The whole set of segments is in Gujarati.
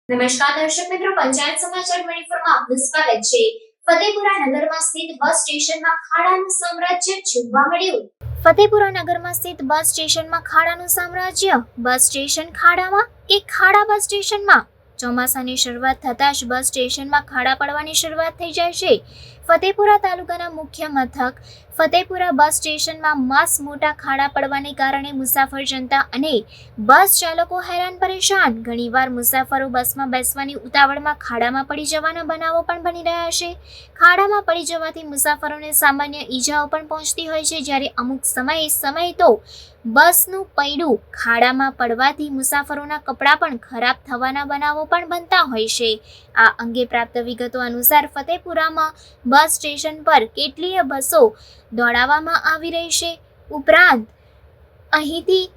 નમસ્કાર દર્શક મિત્રો, પંચાયત સમાચાર 24 માં આપનું સ્વાગત છે। ફતેપુરા નગરમાં સ્થિત બસ સ્ટેશનમાં ખાડાનું સામ્રાજ્ય જોવા મળ્યું। ફતેપુરા નગરમાં સ્થિત બસ સ્ટેશનમાં ખાડાનું સામ્રાજ્ય। બસ સ્ટેશન ખાડામાં કે ખાડા બસ સ્ટેશનમાં? ચોમાસાની શરૂઆત થતાં જ બસ સ્ટેશનમાં ખાડા પડવાની શરૂઆત થઈ જાય છે। ફતેપુરા તાલુકાના મુખ્ય મથક ફતેપુરા બસ સ્ટેશનમાં મસ્ત મોટા ખાડા પડવાને કારણે મુસાફર જનતા અને બસ ચાલકો હેરાન પરેશાન। ઘણીવાર મુસાફરો બસમાં બેસવાની ઉતાવળમાં ખાડામાં પડી જવાના બનાવો પણ બની રહ્યા છે। ખાડામાં પડી જવાથી મુસાફરોને સામાન્ય ઈજાઓ પણ પહોંચતી હોય છે, જ્યારે અમુક સમય તો બસનું પૈડું ખાડામાં પડવાથી મુસાફરોના કપડાં પણ ખરાબ થવાના બનાવો પણ બનતા હોય છે। આ અંગે પ્રાપ્ત વિગતો અનુસાર ફતેપુરામાં બસ સ્ટેશન પર કેટલીય બસો દોડાવવામાં આવી રહી છે। ઉપરાંત અહીંથી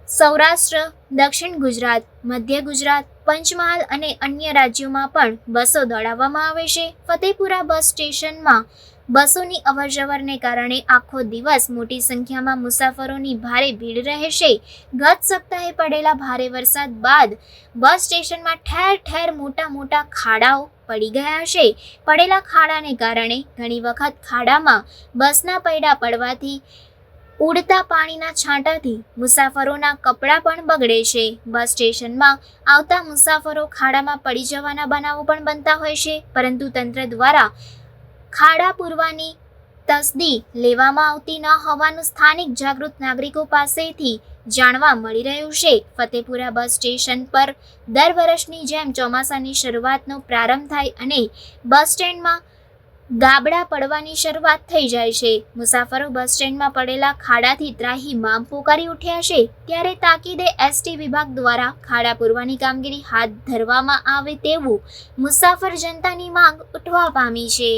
સૌરાષ્ટ્ર, દક્ષિણ ગુજરાત, મધ્ય ગુજરાત, પંચમહાલ અને અન્ય રાજ્યોમાં પણ બસો દોડાવવામાં આવે છે। ફતેપુરા બસ સ્ટેશનમાં બસોની અવરજવરને કારણે આખો દિવસ મોટી સંખ્યામાં મુસાફરોની ભારે ભીડ રહે છે। ગત સપ્તાહે પડેલા ભારે વરસાદ બાદ બસ સ્ટેશનમાં ઠેર ઠેર મોટા ખાડાઓ પડી ગયા છે। પડેલા ખાડાને કારણે ઘણી વખત ખાડામાં બસના પૈડા પડવાથી ઉડતા પાણીના છાંટાથી મુસાફરોના કપડાં પણ બગડે છે। બસ સ્ટેશનમાં આવતા મુસાફરો ખાડામાં પડી જવાના બનાવો પણ બનતા હોય છે, પરંતુ તંત્ર દ્વારા ખાડા પૂરવાની તસદી લેવામાં આવતી ન હોવાનું સ્થાનિક જાગૃત નાગરિકો પાસેથી જાણવા મળી રહ્યું છે। ફતેપુરા બસ સ્ટેશન પર દર વર્ષની જેમ ચોમાસાની શરૂઆતનો પ્રારંભ થાય અને બસ સ્ટેન્ડમાં ગાબડા પડવાની શરૂઆત થઈ જાય છે। મુસાફરો બસ સ્ટેન્ડમાં પડેલા ખાડાથી ત્રાહિમામ પોકારી ઉઠ્યા છે, ત્યારે તાકીદે એસટી વિભાગ દ્વારા ખાડા પૂરવાની કામગીરી હાથ ધરવામાં આવે તેવું મુસાફર જનતાની માંગ ઉઠવા પામી છે।